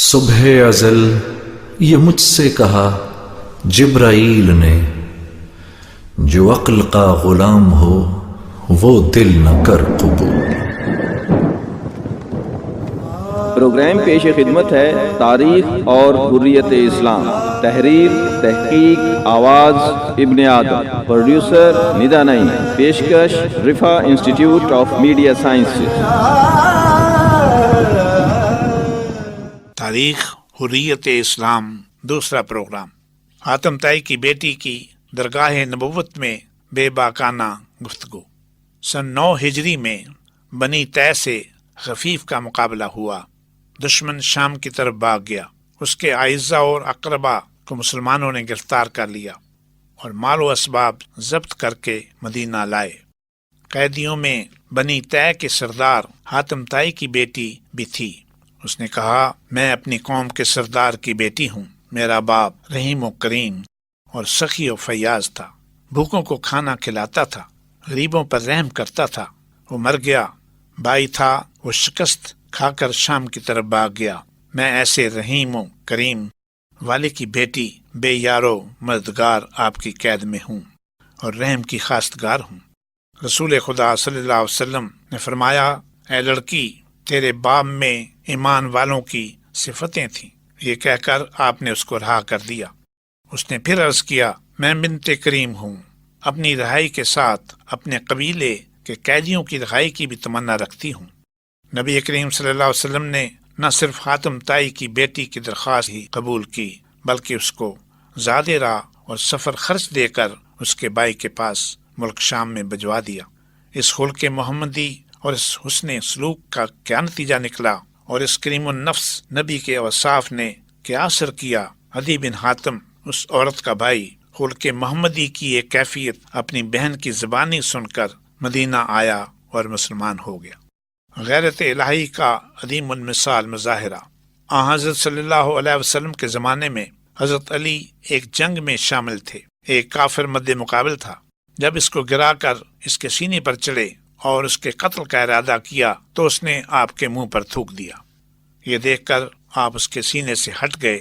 صبح ازل یہ مجھ سے کہا جبرائیل نے، جو عقل کا غلام ہو وہ دل نہ کر قبول۔ پروگرام پیش خدمت ہے تاریخ اور حریت اسلام، تحریر تحقیق آواز ابن آدم، پروڈیوسر ندا نئی، پیشکش Riphah institute of media sciences. تاریخ حریت اسلام دوسرا پروگرام، حاتم طائی کی بیٹی کی درگاہ نبوت میں بے باکانہ گفتگو۔ سن 9 ہجری میں بنی طے سے غفیف کا مقابلہ ہوا۔ دشمن شام کی طرف بھاگ گیا۔ اس کے اعزاء اور اقربا کو مسلمانوں نے گرفتار کر لیا اور مال و اسباب ضبط کر کے مدینہ لائے۔ قیدیوں میں بنی طے کے سردار حاتم طائی کی بیٹی بھی تھی۔ اس نے کہا، میں اپنی قوم کے سردار کی بیٹی ہوں۔ میرا باپ رحیم و کریم اور سخی و فیاض تھا، بھوکوں کو کھانا کھلاتا تھا، غریبوں پر رحم کرتا تھا۔ وہ مر گیا۔ بھائی تھا، وہ شکست کھا کر شام کی طرف بھاگ گیا۔ میں ایسے رحیم و کریم والے کی بیٹی بے یارو مددگار آپ کی قید میں ہوں اور رحم کی خواستگار ہوں۔ رسول خدا صلی اللہ علیہ وسلم نے فرمایا، اے لڑکی، تیرے باپ میں ایمان والوں کی صفتیں تھیں۔ یہ کہہ کر آپ نے اس کو رہا کر دیا۔ اس نے پھر عرض کیا، میں بنت کریم ہوں، اپنی رہائی کے ساتھ اپنے قبیلے کے قیدیوں کی رہائی کی بھی تمنا رکھتی ہوں۔ نبی کریم صلی اللہ علیہ وسلم نے نہ صرف حاتم طائی کی بیٹی کی درخواست ہی قبول کی، بلکہ اس کو زاد راہ اور سفر خرچ دے کر اس کے بھائی کے پاس ملک شام میں بھجوا دیا۔ اس خلق محمدی اور اس حسن سلوک کا کیا نتیجہ نکلا، اور اس کریم النفس نبی کے اوصاف نے کیا اثر کیا۔ عدی بن حاتم، اس عورت کا بھائی، خلق محمدی کی ایک کیفیت اپنی بہن کی زبانی سن کر مدینہ آیا اور مسلمان ہو گیا۔ غیرت الہی کا عظیم المثال مظاہرہ۔ حضرت صلی اللہ علیہ وسلم کے زمانے میں حضرت علی ایک جنگ میں شامل تھے۔ ایک کافر مد مقابل تھا۔ جب اس کو گرا کر اس کے سینے پر چڑھے اور اس کے قتل کا ارادہ کیا تو اس نے آپ کے منہ پر تھوک دیا۔ یہ دیکھ کر آپ اس کے سینے سے ہٹ گئے۔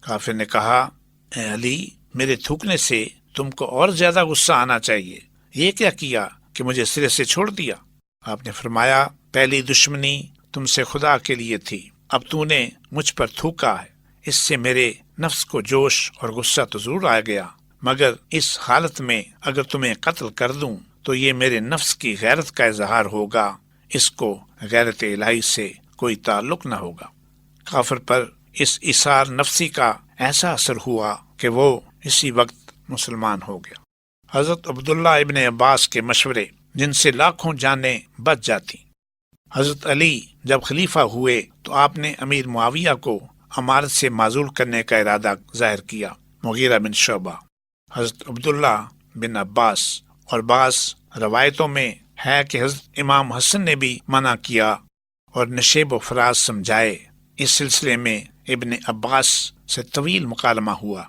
کافر نے کہا، اے علی، میرے تھوکنے سے تم کو اور زیادہ غصہ آنا چاہیے۔ یہ کیا کہ مجھے سرے سے چھوڑ دیا؟ آپ نے فرمایا، پہلی دشمنی تم سے خدا کے لیے تھی، اب تو نے مجھ پر تھوکا ہے۔ اس سے میرے نفس کو جوش اور غصہ تو ضرور آ گیا، مگر اس حالت میں اگر تمہیں قتل کر دوں تو یہ میرے نفس کی غیرت کا اظہار ہوگا، اس کو غیرت الہی سے کوئی تعلق نہ ہوگا۔ کافر پر اس اثار نفسی کا ایسا اثر ہوا کہ وہ اسی وقت مسلمان ہو گیا۔ حضرت عبداللہ ابن عباس کے مشورے، جن سے لاکھوں جانیں بچ جاتی۔ حضرت علی جب خلیفہ ہوئے تو آپ نے امیر معاویہ کو امارت سے معزول کرنے کا ارادہ ظاہر کیا۔ مغیرہ بن شعبہ، حضرت عبداللہ بن عباس، اور بعض روایتوں میں ہے کہ حضرت امام حسن نے بھی منع کیا اور نشیب و فراز سمجھائے۔ اس سلسلے میں ابن عباس سے طویل مکالمہ ہوا۔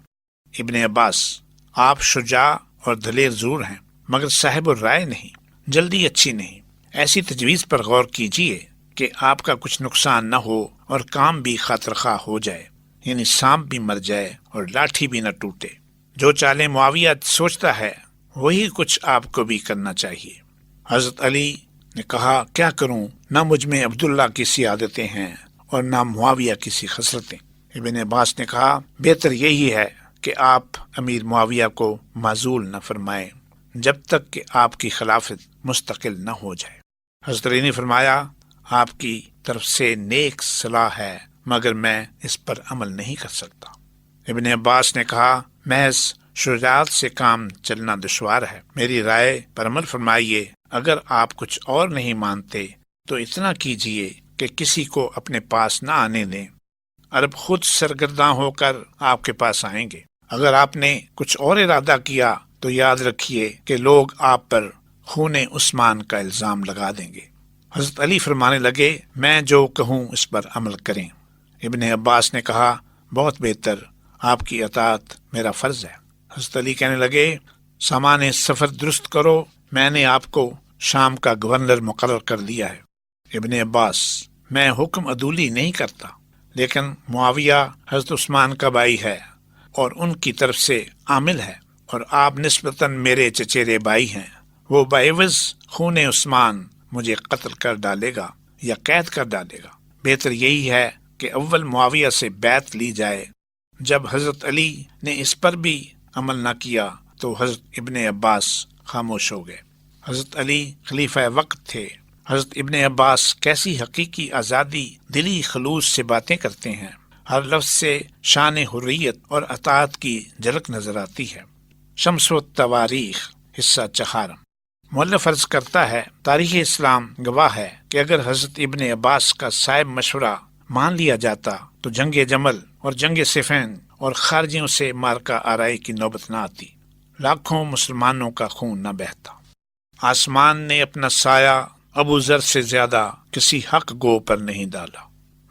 ابن عباس، آپ شجاع اور دلیر ضرور ہیں، مگر صاحب الرائے نہیں، جلدی اچھی نہیں۔ ایسی تجویز پر غور کیجیے کہ آپ کا کچھ نقصان نہ ہو اور کام بھی خاطر خواہ ہو جائے، یعنی سانپ بھی مر جائے اور لاٹھی بھی نہ ٹوٹے۔ جو چالیں معاویہ سوچتا ہے وہی کچھ آپ کو بھی کرنا چاہیے۔ حضرت علی نے کہا، کیا کروں، نہ مجھ میں عبداللہ کی سی عادتیں ہیں اور نہ معاویہ کی سی خصلتیں۔ ابن عباس نے کہا، بہتر یہی ہے کہ آپ امیر معاویہ کو معزول نہ فرمائیں جب تک کہ آپ کی خلافت مستقل نہ ہو جائے۔ حضرت علی نے فرمایا، آپ کی طرف سے نیک صلاح ہے، مگر میں اس پر عمل نہیں کر سکتا۔ ابن عباس نے کہا، محض شجاعت سے کام چلنا دشوار ہے، میری رائے پر عمل فرمائیے۔ اگر آپ کچھ اور نہیں مانتے تو اتنا کیجیے کہ کسی کو اپنے پاس نہ آنے دیں، عرب خود سرگرداں ہو کر آپ کے پاس آئیں گے۔ اگر آپ نے کچھ اور ارادہ کیا تو یاد رکھیے کہ لوگ آپ پر خون عثمان کا الزام لگا دیں گے۔ حضرت علی فرمانے لگے، میں جو کہوں اس پر عمل کریں۔ ابن عباس نے کہا، بہت بہتر، آپ کی اطاعت میرا فرض ہے۔ حضرت علی کہنے لگے، سامان سفر درست کرو، میں نے آپ کو شام کا گورنر مقرر کر دیا ہے۔ ابن عباس، میں حکم عدولی نہیں کرتا، لیکن معاویہ حضرت عثمان کا بھائی ہے اور ان کی طرف سے عامل ہے، اور آپ نسبتاً میرے چچیرے بھائی ہیں۔ وہ بعوض خون عثمان مجھے قتل کر ڈالے گا یا قید کر ڈالے گا۔ بہتر یہی ہے کہ اول معاویہ سے بیعت لی جائے۔ جب حضرت علی نے اس پر بھی عمل نہ کیا تو حضرت ابن عباس خاموش ہو گئے۔ حضرت علی خلیفہ وقت تھے۔ حضرت ابن عباس کیسی حقیقی آزادی دلی خلوص سے باتیں کرتے ہیں۔ ہر لفظ سے شان حریت اور اطاعت کی جھلک نظر آتی ہے۔ شمس و تواریخ حصہ چہارم۔ مؤلف عرض کرتا ہے، تاریخ اسلام گواہ ہے کہ اگر حضرت ابن عباس کا صائب مشورہ مان لیا جاتا تو جنگ جمل اور جنگ صفین اور خارجیوں سے مارکا آرائی کی نوبت نہ آتی، لاکھوں مسلمانوں کا خون نہ بہتا۔ آسمان نے اپنا سایہ ابو ذر سے زیادہ کسی حق گو پر نہیں ڈالا۔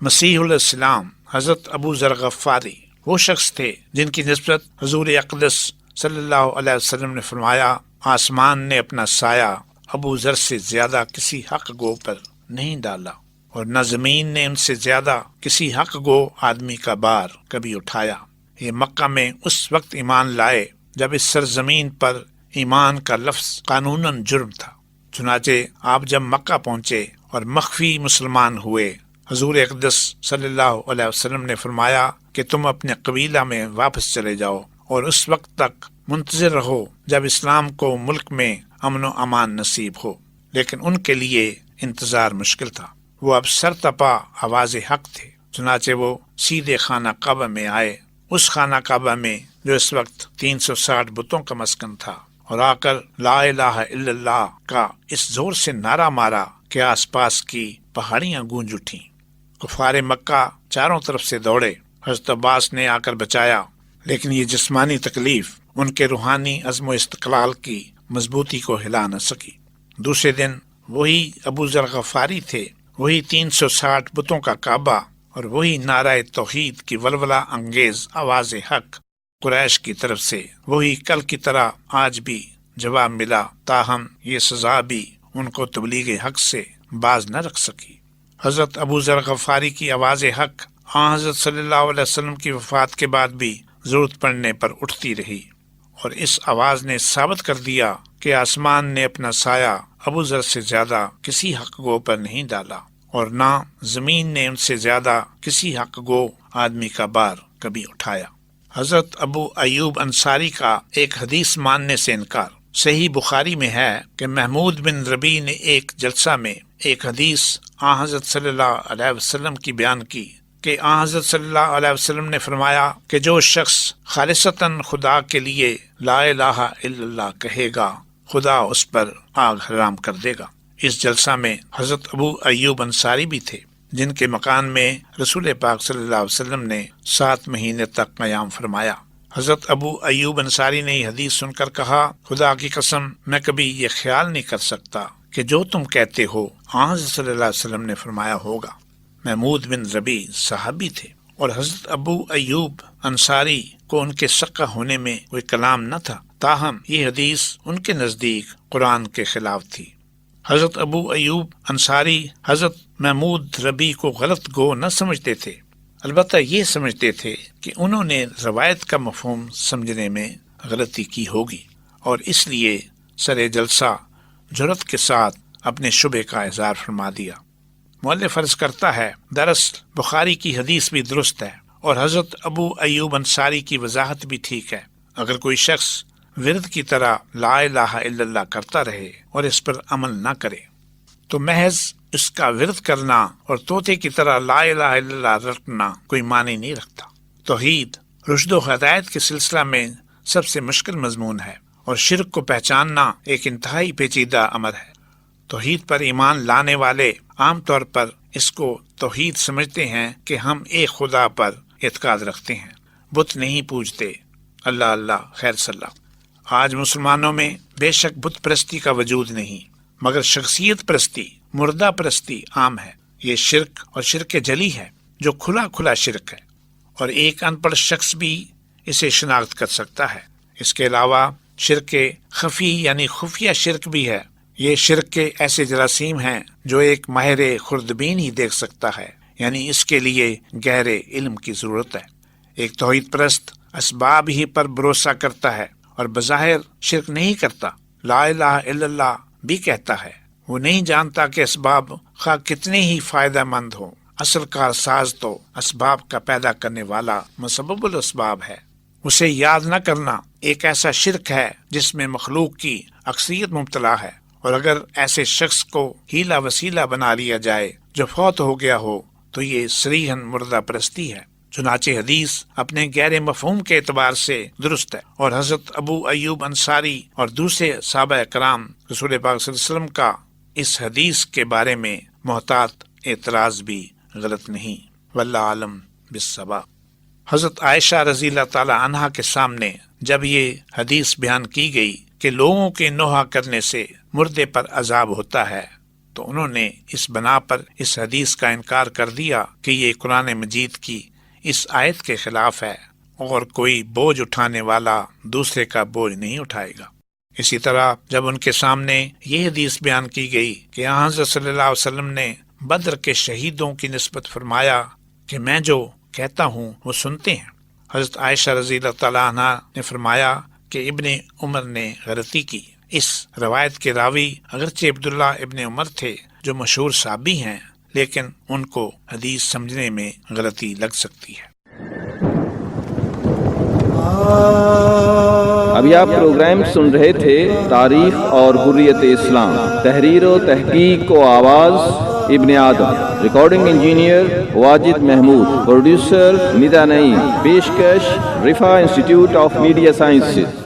مسیح علیہ السلام حضرت ابو ذر غفاری وہ شخص تھے جن کی نسبت حضور اقدس صلی اللہ علیہ وسلم نے فرمایا، آسمان نے اپنا سایہ ابو ذر سے زیادہ کسی حق گو پر نہیں ڈالا، اور نہ زمین نے ان سے زیادہ کسی حق گو آدمی کا بار کبھی اٹھایا۔ یہ مکہ میں اس وقت ایمان لائے جب اس سرزمین پر ایمان کا لفظ قانوناً جرم تھا۔ چنانچہ آپ جب مکہ پہنچے اور مخفی مسلمان ہوئے، حضور اقدس صلی اللہ علیہ وسلم نے فرمایا کہ تم اپنے قبیلہ میں واپس چلے جاؤ اور اس وقت تک منتظر رہو جب اسلام کو ملک میں امن و امان نصیب ہو۔ لیکن ان کے لیے انتظار مشکل تھا۔ وہ اب سرتپا آواز حق تھے۔ چنانچہ وہ سیدھے خانہ کعبہ میں آئے، اس خانہ کعبہ میں جو اس وقت 360 بتوں کا مسکن تھا، اور آ کر لا الہ الا اللہ کا اس زور سے نعرہ مارا کہ آس پاس کی پہاڑیاں گونج اٹھیں۔ کفار مکہ چاروں طرف سے دوڑے۔ حضرت عباس نے آ کر بچایا، لیکن یہ جسمانی تکلیف ان کے روحانی عزم و استقلال کی مضبوطی کو ہلا نہ سکی۔ دوسرے دن وہی ابو ذر غفاری تھے، وہی 360 بتوں کا کعبہ اور وہی نعرہ توحید کی ولولہ انگیز آواز حق قریش کی طرف سے، وہی کل کی طرح آج بھی جواب ملا، تاہم یہ سزا بھی ان کو تبلیغ حق سے باز نہ رکھ سکی۔ حضرت ابو ذر غفاری کی آواز حق حضرت صلی اللہ علیہ وسلم کی وفات کے بعد بھی ضرورت پڑنے پر اٹھتی رہی، اور اس آواز نے ثابت کر دیا کہ آسمان نے اپنا سایہ ابو ذر سے زیادہ کسی حق گو پر نہیں ڈالا، اور نہ زمین نے ان سے زیادہ کسی حق گو آدمی کا بار کبھی اٹھایا۔ حضرت ابو ایوب انصاری کا ایک حدیث ماننے سے انکار۔ صحیح بخاری میں ہے کہ محمود بن ربیع نے ایک جلسہ میں ایک حدیث حضرت صلی اللہ علیہ وسلم کی بیان کی کہ حضرت صلی اللہ علیہ وسلم نے فرمایا کہ جو شخص خالصتاً خدا کے لیے لا الہ الا اللہ کہے گا، خدا اس پر آگ حرام کر دے گا۔ اس جلسہ میں حضرت ابو ایوب انصاری بھی تھے، جن کے مکان میں رسول پاک صلی اللہ علیہ وسلم نے 7 مہینے تک قیام فرمایا۔ حضرت ابو ایوب انصاری نے یہ حدیث سن کر کہا، خدا کی قسم میں کبھی یہ خیال نہیں کر سکتا کہ جو تم کہتے ہو حضرت صلی اللہ علیہ وسلم نے فرمایا ہوگا۔ محمود بن ربیع صحابی تھے، اور حضرت ابو ایوب انصاری کو ان کے سقہ ہونے میں کوئی کلام نہ تھا، تاہم یہ حدیث ان کے نزدیک قرآن کے خلاف تھی۔ حضرت ابو ایوب انصاری حضرت محمود ربیع کو غلط گو نہ سمجھتے تھے، البتہ یہ سمجھتے تھے کہ انہوں نے روایت کا مفہوم سمجھنے میں غلطی کی ہوگی، اور اس لیے سر جلسہ جرأت کے ساتھ اپنے شبے کا اظہار فرما دیا۔ مؤلف عرض کرتا ہے، دراصل بخاری کی حدیث بھی درست ہے اور حضرت ابو ایوب انصاری کی وضاحت بھی ٹھیک ہے۔ اگر کوئی شخص ورد کی طرح لا الہ الا اللہ کرتا رہے اور اس پر عمل نہ کرے تو محض اس کا ورد کرنا اور طوطے کی طرح لا الہ الا اللہ رٹنا کوئی معنی نہیں رکھتا۔ توحید رشد و ہدایت کے سلسلہ میں سب سے مشکل مضمون ہے، اور شرک کو پہچاننا ایک انتہائی پیچیدہ امر ہے۔ توحید پر ایمان لانے والے عام طور پر اس کو توحید سمجھتے ہیں کہ ہم ایک خدا پر اعتقاد رکھتے ہیں، بت نہیں پوجتے، اللہ اللہ خیر صلاح۔ آج مسلمانوں میں بے شک بت پرستی کا وجود نہیں، مگر شخصیت پرستی، مردہ پرستی عام ہے۔ یہ شرک اور شرک جلی ہے جو کھلا کھلا شرک ہے، اور ایک ان پڑھ شخص بھی اسے شناخت کر سکتا ہے۔ اس کے علاوہ شرک خفی یعنی خفیہ شرک بھی ہے۔ یہ شرک کے ایسے جراثیم ہیں جو ایک ماہر خوردبین ہی دیکھ سکتا ہے۔ یعنی اس کے لیے گہرے علم کی ضرورت ہے۔ ایک توحید پرست اسباب ہی پر بھروسہ کرتا ہے اور بظاہر شرک نہیں کرتا، لا الہ الا اللہ بھی کہتا ہے۔ وہ نہیں جانتا کہ اسباب خواہ کتنے ہی فائدہ مند ہوں، اصل کار ساز تو اسباب کا پیدا کرنے والا مسبب الاسباب ہے۔ اسے یاد نہ کرنا ایک ایسا شرک ہے جس میں مخلوق کی اکثریت مبتلا ہے، اور اگر ایسے شخص کو ہیلا وسیلہ بنا لیا جائے جو فوت ہو گیا ہو تو یہ صریحاً مردہ پرستی ہے۔ چنانچہ حدیث اپنے غیر مفہوم کے اعتبار سے درست ہے، اور حضرت ابو ایوب انصاری اور دوسرے صحابہ کرام رسول پاک صلی اللہ علیہ وسلم کا اس حدیث کے بارے میں محتاط اعتراض بھی غلط نہیں۔ واللہ عالم بالصواب۔ حضرت عائشہ رضی اللہ تعالی عنہا کے سامنے جب یہ حدیث بیان کی گئی کہ لوگوں کے نوحہ کرنے سے مردے پر عذاب ہوتا ہے، تو انہوں نے اس بنا پر اس حدیث کا انکار کر دیا کہ یہ قرآن مجید کی اس آیت کے خلاف ہے، اور کوئی بوجھ اٹھانے والا دوسرے کا بوجھ نہیں اٹھائے گا۔ اسی طرح جب ان کے سامنے یہ حدیث بیان کی گئی کہ حضرت صلی اللہ علیہ وسلم نے بدر کے شہیدوں کی نسبت فرمایا کہ میں جو کہتا ہوں وہ سنتے ہیں، حضرت عائشہ رضی اللہ تعالیٰ عنہ نے فرمایا کہ ابن عمر نے غلطی کی۔ اس روایت کے راوی اگرچہ عبداللہ ابن عمر تھے جو مشہور صحابی ہیں، لیکن ان کو حدیث سمجھنے میں غلطی لگ سکتی ہے۔ ابھی آپ پروگرام سن رہے تھے تاریخ اور حریت اسلام، تحریر و تحقیق و آواز Ibn Adam, recording engineer Wajid Mahmood, producer Nida Naeem, پیشکش Riphah institute of media sciences.